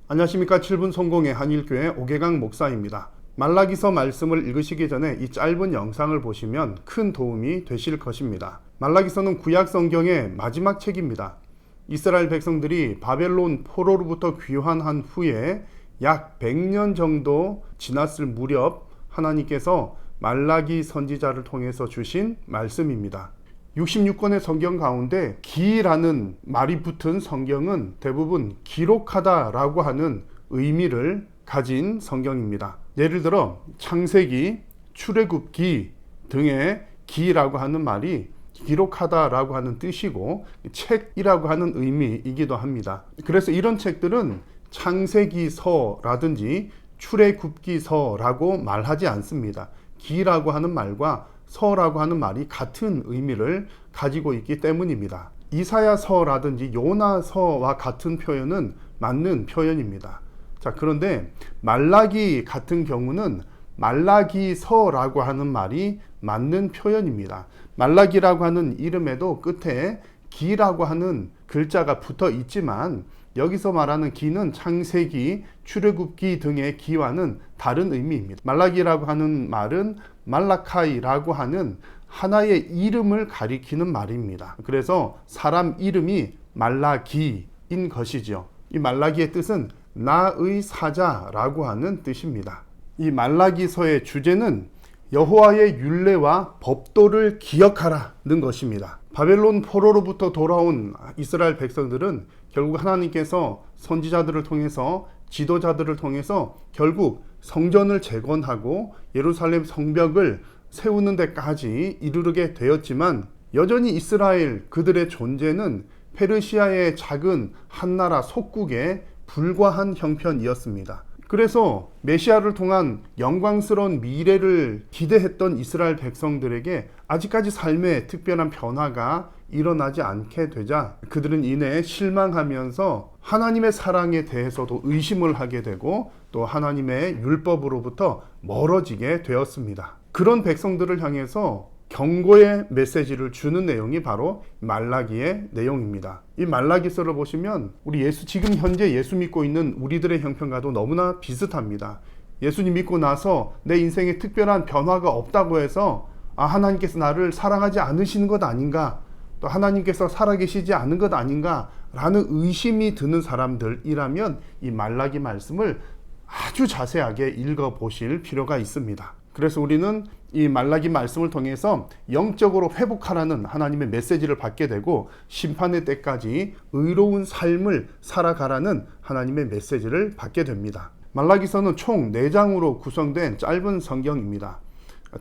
안녕하십니까. 7분 성공의 한일교회 오계강 목사입니다. 말라기서 말씀을 읽으시기 전에 이 짧은 영상을 보시면 큰 도움이 되실 것입니다. 말라기서는 구약 성경의 마지막 책입니다. 이스라엘 백성들이 바벨론 포로로부터 귀환한 후에 약 100년 정도 지났을 무렵 하나님께서 말라기 선지자를 통해서 주신 말씀입니다. 66권의 성경 가운데 기라는 말이 붙은 성경은 대부분 기록하다라고 하는 의미를 가진 성경입니다. 예를 들어 창세기, 출애굽기 등의 기라고 하는 말이 기록하다라고 하는 뜻이고 책이라고 하는 의미이기도 합니다. 그래서 이런 책들은 창세기서라든지 출애굽기서라고 말하지 않습니다. 기라고 하는 말과 서라고 하는 말이 같은 의미를 가지고 있기 때문입니다. 이사야서라든지 요나서와 같은 표현은 맞는 표현입니다. 자, 그런데 말라기 같은 경우는 말라기서라고 하는 말이 맞는 표현입니다. 말라기라고 하는 이름에도 끝에 기라고 하는 글자가 붙어 있지만 여기서 말하는 기는 창세기, 출애굽기 등의 기와는 다른 의미입니다. 말라기라고 하는 말은 말라카이라고 하는 하나의 이름을 가리키는 말입니다. 그래서 사람 이름이 말라기인 것이죠. 이 말라기의 뜻은 나의 사자라고 하는 뜻입니다. 이 말라기서의 주제는 여호와의 율례와 법도를 기억하라는 것입니다. 바벨론 포로로부터 돌아온 이스라엘 백성들은 결국 하나님께서 선지자들을 통해서 지도자들을 통해서 결국 성전을 재건하고 예루살렘 성벽을 세우는 데까지 이르게 되었지만 여전히 이스라엘 그들의 존재는 페르시아의 작은 한나라 속국에 불과한 형편이었습니다. 그래서 메시아를 통한 영광스러운 미래를 기대했던 이스라엘 백성들에게 아직까지 삶에 특별한 변화가 일어나지 않게 되자 그들은 이내 실망하면서 하나님의 사랑에 대해서도 의심을 하게 되고 또 하나님의 율법으로부터 멀어지게 되었습니다. 그런 백성들을 향해서 경고의 메시지를 주는 내용이 바로 말라기의 내용입니다. 이 말라기서를 보시면 우리 지금 현재 예수 믿고 있는 우리들의 형편과도 너무나 비슷합니다. 예수님 믿고 나서 내 인생에 특별한 변화가 없다고 해서 하나님께서 나를 사랑하지 않으시는 것 아닌가, 또 하나님께서 살아계시지 않은 것 아닌가 라는 의심이 드는 사람들이라면 이 말라기 말씀을 아주 자세하게 읽어보실 필요가 있습니다. 그래서 우리는 이 말라기 말씀을 통해서 영적으로 회복하라는 하나님의 메시지를 받게 되고 심판의 때까지 의로운 삶을 살아가라는 하나님의 메시지를 받게 됩니다. 말라기서는 총 4장으로 구성된 짧은 성경입니다.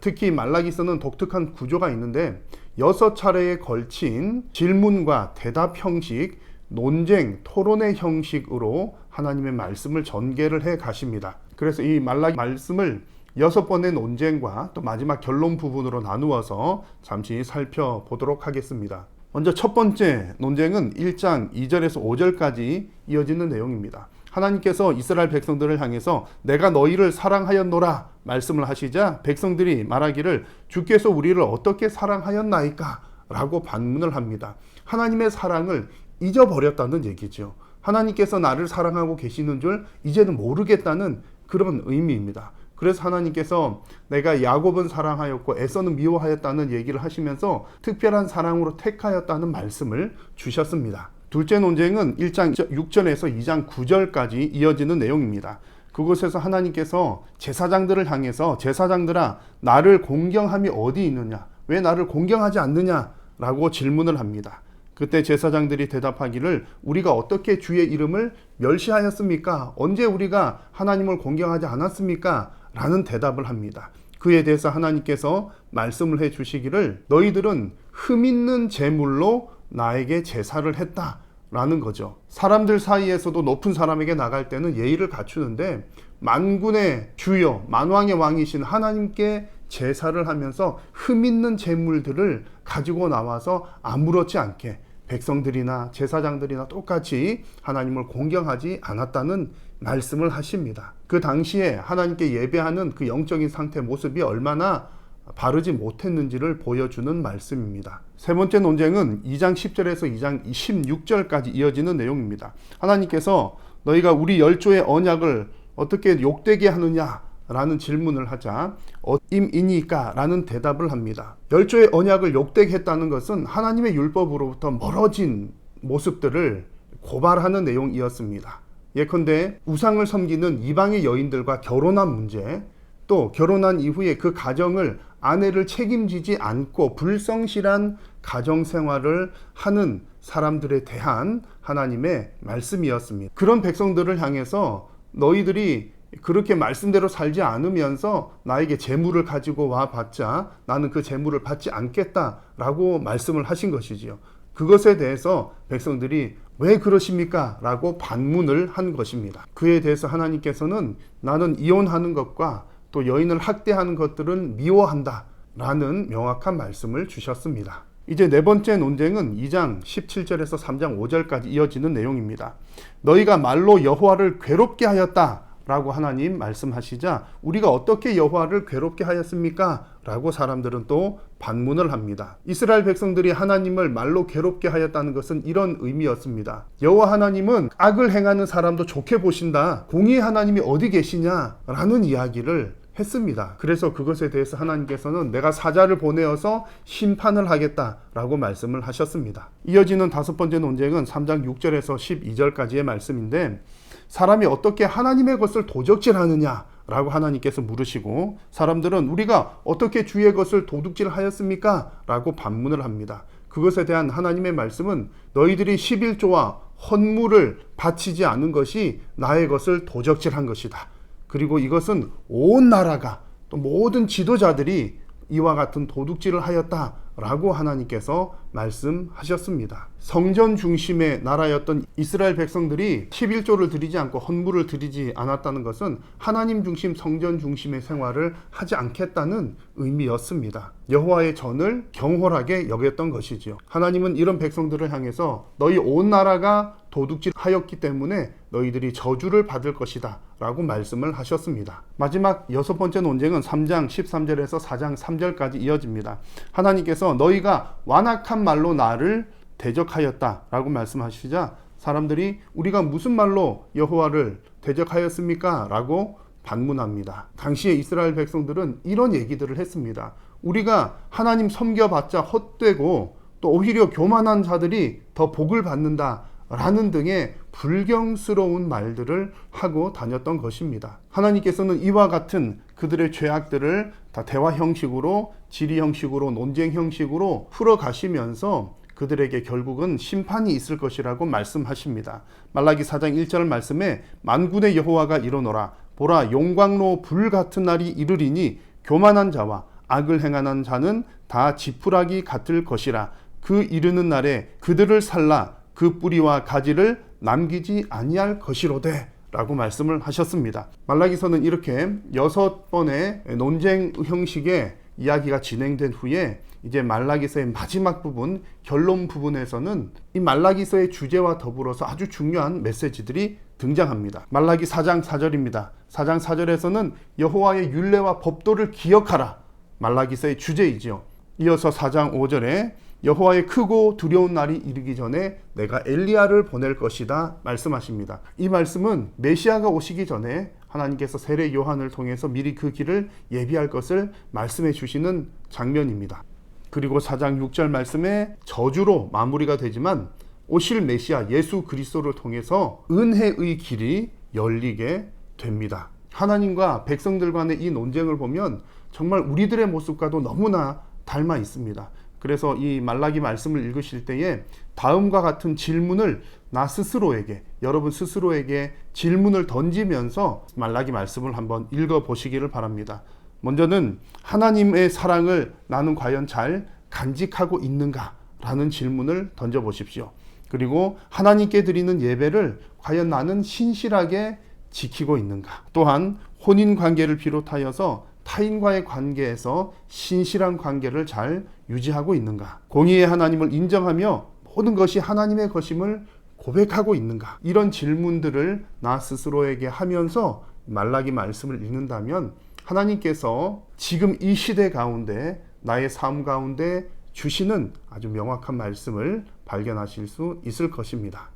특히 말라기서는 독특한 구조가 있는데 6차례에 걸친 질문과 대답 형식, 논쟁, 토론의 형식으로 하나님의 말씀을 전개를 해 가십니다. 그래서 이 말라기 말씀을 6번의 논쟁과 또 마지막 결론 부분으로 나누어서 잠시 살펴보도록 하겠습니다. 먼저 첫 번째 논쟁은 1장 2절에서 5절까지 이어지는 내용입니다. 하나님께서 이스라엘 백성들을 향해서 내가 너희를 사랑하였노라 말씀을 하시자 백성들이 말하기를 주께서 우리를 어떻게 사랑하였나이까? 라고 반문을 합니다. 하나님의 사랑을 잊어버렸다는 얘기죠. 하나님께서 나를 사랑하고 계시는 줄 이제는 모르겠다는 그런 의미입니다. 그래서 하나님께서 내가 야곱은 사랑하였고 에서는 미워하였다는 얘기를 하시면서 특별한 사랑으로 택하였다는 말씀을 주셨습니다. 둘째 논쟁은 1장 6절에서 2장 9절까지 이어지는 내용입니다. 그곳에서 하나님께서 제사장들을 향해서 제사장들아 나를 공경함이 어디 있느냐? 왜 나를 공경하지 않느냐? 라고 질문을 합니다. 그때 제사장들이 대답하기를 우리가 어떻게 주의 이름을 멸시하였습니까? 언제 우리가 하나님을 공경하지 않았습니까? 라는 대답을 합니다. 그에 대해서 하나님께서 말씀을 해 주시기를 너희들은 흠있는 제물로 나에게 제사를 했다 라는 거죠. 사람들 사이에서도 높은 사람에게 나갈 때는 예의를 갖추는데 만군의 주여 만왕의 왕이신 하나님께 제사를 하면서 흠있는 제물들을 가지고 나와서 아무렇지 않게 백성들이나 제사장들이나 똑같이 하나님을 공경하지 않았다는 말씀을 하십니다. 그 당시에 하나님께 예배하는 그 영적인 상태 모습이 얼마나 바르지 못했는지를 보여주는 말씀입니다. 세 번째 논쟁은 2장 10절에서 2장 16절까지 이어지는 내용입니다. 하나님께서 너희가 우리 열조의 언약을 어떻게 욕되게 하느냐 라는 질문을 하자 어임이니까 라는 대답을 합니다. 열조의 언약을 욕되게 했다는 것은 하나님의 율법으로부터 멀어진 모습들을 고발하는 내용이었습니다. 예컨대 우상을 섬기는 이방의 여인들과 결혼한 문제, 또 결혼한 이후에 그 가정을 아내를 책임지지 않고 불성실한 가정생활을 하는 사람들에 대한 하나님의 말씀이었습니다. 그런 백성들을 향해서 너희들이 그렇게 말씀대로 살지 않으면서 나에게 재물을 가지고 와봤자 나는 그 재물을 받지 않겠다라고 말씀을 하신 것이지요. 그것에 대해서 백성들이 왜 그러십니까? 라고 반문을 한 것입니다. 그에 대해서 하나님께서는 나는 이혼하는 것과 또 여인을 학대하는 것들은 미워한다 라는 명확한 말씀을 주셨습니다. 이제 네 번째 논쟁은 2장 17절에서 3장 5절까지 이어지는 내용입니다. 너희가 말로 여호와를 괴롭게 하였다 라고 하나님 말씀하시자 우리가 어떻게 여호와를 괴롭게 하였습니까? 라고 사람들은 또 반문을 합니다. 이스라엘 백성들이 하나님을 말로 괴롭게 하였다는 것은 이런 의미였습니다. 여호와 하나님은 악을 행하는 사람도 좋게 보신다. 공의의 하나님이 어디 계시냐? 라는 이야기를 했습니다. 그래서 그것에 대해서 하나님께서는 내가 사자를 보내어서 심판을 하겠다라고 말씀을 하셨습니다. 이어지는 다섯 번째 논쟁은 3장 6절에서 12절까지의 말씀인데 사람이 어떻게 하나님의 것을 도적질하느냐 라고 하나님께서 물으시고 사람들은 우리가 어떻게 주의 것을 도둑질하였습니까? 라고 반문을 합니다. 그것에 대한 하나님의 말씀은 너희들이 11조와 헌물을 바치지 않은 것이 나의 것을 도적질한 것이다. 그리고 이것은 온 나라가 또 모든 지도자들이 이와 같은 도둑질을 하였다라고 하나님께서 말씀하셨습니다. 성전 중심의 나라였던 이스라엘 백성들이 11조를 드리지 않고 헌물을 드리지 않았다는 것은 하나님 중심 성전 중심의 생활을 하지 않겠다는 의미였습니다. 여호와의 전을 경홀하게 여겼던 것이지요. 하나님은 이런 백성들을 향해서 너희 온 나라가 도둑질하였기 때문에 너희들이 저주를 받을 것이다 라고 말씀을 하셨습니다. 마지막 여섯 번째 논쟁은 3장 13절에서 4장 3절까지 이어집니다. 하나님께서 너희가 완악한 말로 나를 대적하였다 라고 말씀하시자 사람들이 우리가 무슨 말로 여호와를 대적하였습니까? 라고 반문합니다. 당시에 이스라엘 백성들은 이런 얘기들을 했습니다. 우리가 하나님 섬겨봤자 헛되고 또 오히려 교만한 자들이 더 복을 받는다 라는 등의 불경스러운 말들을 하고 다녔던 것입니다. 하나님께서는 이와 같은 그들의 죄악들을 다 대화 형식으로 질의 형식으로 논쟁 형식으로 풀어가시면서 그들에게 결국은 심판이 있을 것이라고 말씀하십니다. 말라기 4장 1절 말씀에 만군의 여호와가 이르노라 보라 용광로 불 같은 날이 이르리니 교만한 자와 악을 행하는 자는 다 지푸라기 같을 것이라 그 이르는 날에 그들을 살라 그 뿌리와 가지를 남기지 아니할 것이로되 라고 말씀을 하셨습니다. 말라기서는 이렇게 6번의 논쟁 형식의 이야기가 진행된 후에 이제 말라기서의 마지막 부분 결론 부분에서는 이 말라기서의 주제와 더불어서 아주 중요한 메시지들이 등장합니다. 말라기 4장 4절입니다. 4장 4절에서는 여호와의 율례와 법도를 기억하라 말라기서의 주제이지요. 이어서 4장 5절에 여호와의 크고 두려운 날이 이르기 전에 내가 엘리야를 보낼 것이다 말씀하십니다. 이 말씀은 메시아가 오시기 전에 하나님께서 세례 요한을 통해서 미리 그 길을 예비할 것을 말씀해 주시는 장면입니다. 그리고 4장 6절 말씀에 저주로 마무리가 되지만 오실 메시아 예수 그리스도를 통해서 은혜의 길이 열리게 됩니다. 하나님과 백성들 간의 이 논쟁을 보면 정말 우리들의 모습과도 너무나 닮아 있습니다. 그래서 이 말라기 말씀을 읽으실 때에 다음과 같은 질문을 나 스스로에게, 여러분 스스로에게 질문을 던지면서 말라기 말씀을 한번 읽어보시기를 바랍니다. 먼저는 하나님의 사랑을 나는 과연 잘 간직하고 있는가? 라는 질문을 던져보십시오. 그리고 하나님께 드리는 예배를 과연 나는 신실하게 지키고 있는가? 또한 혼인관계를 비롯하여서 타인과의 관계에서 신실한 관계를 잘 유지하고 있는가? 공의의 하나님을 인정하며 모든 것이 하나님의 것임을 고백하고 있는가? 이런 질문들을 나 스스로에게 하면서 말라기 말씀을 읽는다면 하나님께서 지금 이 시대 가운데 나의 삶 가운데 주시는 아주 명확한 말씀을 발견하실 수 있을 것입니다.